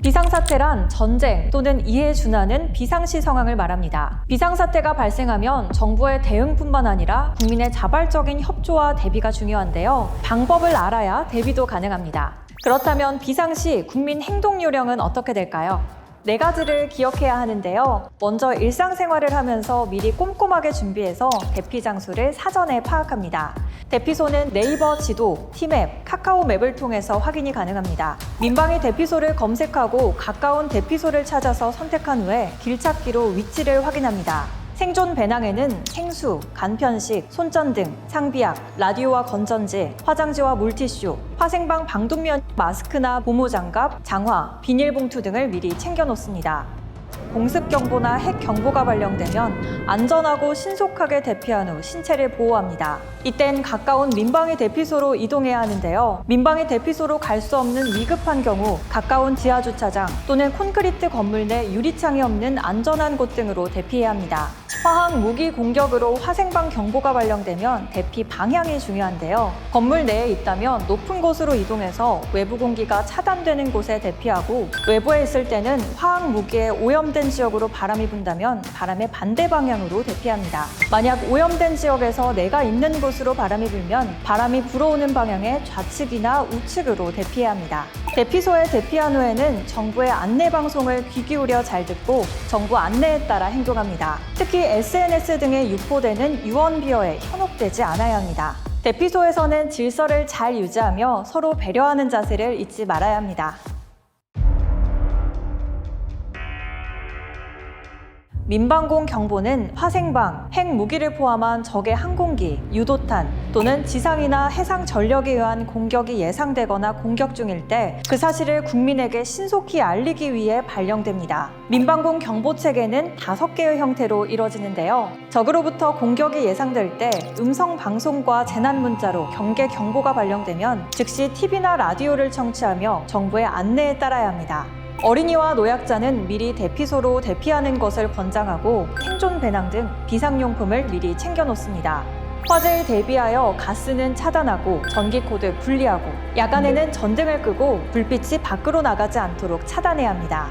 비상사태란 전쟁 또는 이에 준하는 비상시 상황을 말합니다. 비상사태가 발생하면 정부의 대응뿐만 아니라 국민의 자발적인 협조와 대비가 중요한데요. 방법을 알아야 대비도 가능합니다. 그렇다면 비상시 국민 행동 요령은 어떻게 될까요? 4가지를 기억해야 하는데요. 먼저 일상생활을 하면서 미리 꼼꼼하게 준비해서 대피 장소를 사전에 파악합니다. 대피소는 네이버 지도, 티맵, 카카오 맵을 통해서 확인이 가능합니다. 민방위 대피소를 검색하고 가까운 대피소를 찾아서 선택한 후에 길찾기로 위치를 확인합니다. 생존 배낭에는 생수, 간편식, 손전등, 상비약, 라디오와 건전지, 화장지와 물티슈, 화생방 방독면, 마스크나 보모장갑, 장화, 비닐봉투 등을 미리 챙겨놓습니다. 공습경보나 핵경보가 발령되면 안전하고 신속하게 대피한 후 신체를 보호합니다. 이땐 가까운 민방위 대피소로 이동해야 하는데요. 민방위 대피소로 갈 수 없는 위급한 경우 가까운 지하주차장 또는 콘크리트 건물 내 유리창이 없는 안전한 곳 등으로 대피해야 합니다. 화학 무기 공격으로 화생방 경보가 발령되면 대피 방향이 중요한데요. 건물 내에 있다면 높은 곳으로 이동해서 외부 공기가 차단되는 곳에 대피하고 외부에 있을 때는 화학 무기에 오염된 지역으로 바람이 분다면 바람의 반대 방향으로 대피합니다. 만약 오염된 지역에서 내가 있는 곳으로 바람이 불면 바람이 불어오는 방향의 좌측이나 우측으로 대피해야 합니다. 대피소에 대피한 후에는 정부의 안내 방송을 귀 기울여 잘 듣고 정부 안내에 따라 행동합니다. 특히 SNS 등에 유포되는 유언비어에 현혹되지 않아야 합니다. 대피소에서는 질서를 잘 유지하며 서로 배려하는 자세를 잊지 말아야 합니다. 민방공 경보는 화생방, 핵무기를 포함한 적의 항공기, 유도탄 또는 지상이나 해상 전력에 의한 공격이 예상되거나 공격 중일 때 그 사실을 국민에게 신속히 알리기 위해 발령됩니다. 민방공 경보 체계는 5개의 형태로 이뤄지는데요. 적으로부터 공격이 예상될 때 음성 방송과 재난 문자로 경계 경보가 발령되면 즉시 TV나 라디오를 청취하며 정부의 안내에 따라야 합니다. 어린이와 노약자는 미리 대피소로 대피하는 것을 권장하고 생존 배낭 등 비상용품을 미리 챙겨놓습니다. 화재에 대비하여 가스는 차단하고 전기코드 분리하고 야간에는 전등을 끄고 불빛이 밖으로 나가지 않도록 차단해야 합니다.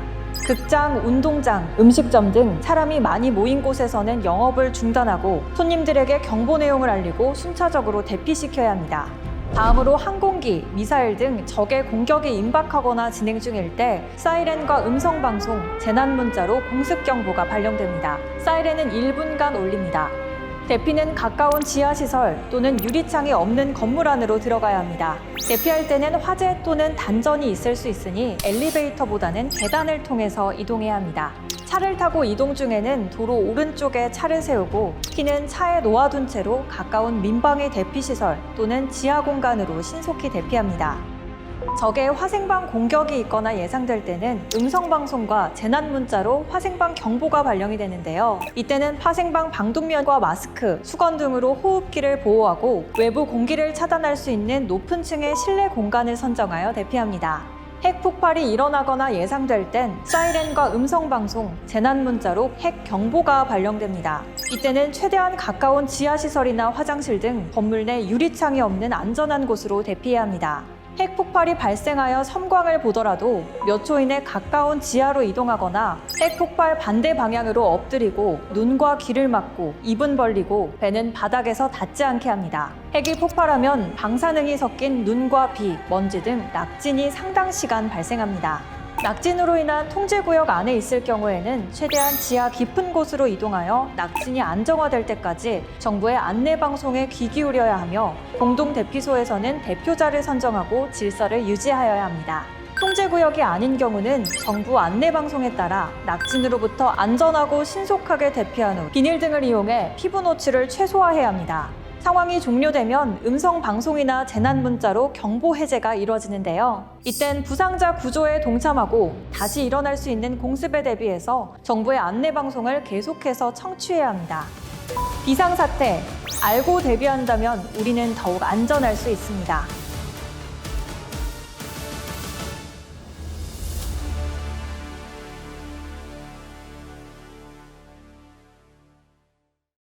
극장, 운동장, 음식점 등 사람이 많이 모인 곳에서는 영업을 중단하고 손님들에게 경보 내용을 알리고 순차적으로 대피시켜야 합니다. 다음으로 항공기, 미사일 등 적의 공격이 임박하거나 진행 중일 때 사이렌과 음성방송, 재난문자로 공습경보가 발령됩니다. 사이렌은 1분간 울립니다. 대피는 가까운 지하시설 또는 유리창이 없는 건물 안으로 들어가야 합니다. 대피할 때는 화재 또는 단전이 있을 수 있으니 엘리베이터보다는 계단을 통해서 이동해야 합니다. 차를 타고 이동 중에는 도로 오른쪽에 차를 세우고 키는 차에 놓아둔 채로 가까운 민방위 대피시설 또는 지하 공간으로 신속히 대피합니다. 적의 화생방 공격이 있거나 예상될 때는 음성방송과 재난문자로 화생방 경보가 발령이 되는데요. 이때는 화생방 방독면과 마스크, 수건 등으로 호흡기를 보호하고 외부 공기를 차단할 수 있는 높은 층의 실내 공간을 선정하여 대피합니다. 핵폭발이 일어나거나 예상될 땐 사이렌과 음성방송, 재난문자로 핵경보가 발령됩니다. 이때는 최대한 가까운 지하시설이나 화장실 등 건물 내 유리창이 없는 안전한 곳으로 대피해야 합니다. 핵폭발이 발생하여 섬광을 보더라도 몇 초 이내 가까운 지하로 이동하거나 핵폭발 반대 방향으로 엎드리고 눈과 귀를 막고 입은 벌리고 배는 바닥에서 닿지 않게 합니다. 핵이 폭발하면 방사능이 섞인 눈과 비, 먼지 등 낙진이 상당 시간 발생합니다. 낙진으로 인한 통제구역 안에 있을 경우에는 최대한 지하 깊은 곳으로 이동하여 낙진이 안정화될 때까지 정부의 안내방송에 귀 기울여야 하며 공동대피소에서는 대표자를 선정하고 질서를 유지하여야 합니다. 통제구역이 아닌 경우는 정부 안내방송에 따라 낙진으로부터 안전하고 신속하게 대피한 후 비닐 등을 이용해 피부 노출을 최소화해야 합니다. 상황이 종료되면 음성 방송이나 재난 문자로 경보 해제가 이루어지는데요. 이땐 부상자 구조에 동참하고 다시 일어날 수 있는 공습에 대비해서 정부의 안내 방송을 계속해서 청취해야 합니다. 비상사태, 알고 대비한다면 우리는 더욱 안전할 수 있습니다.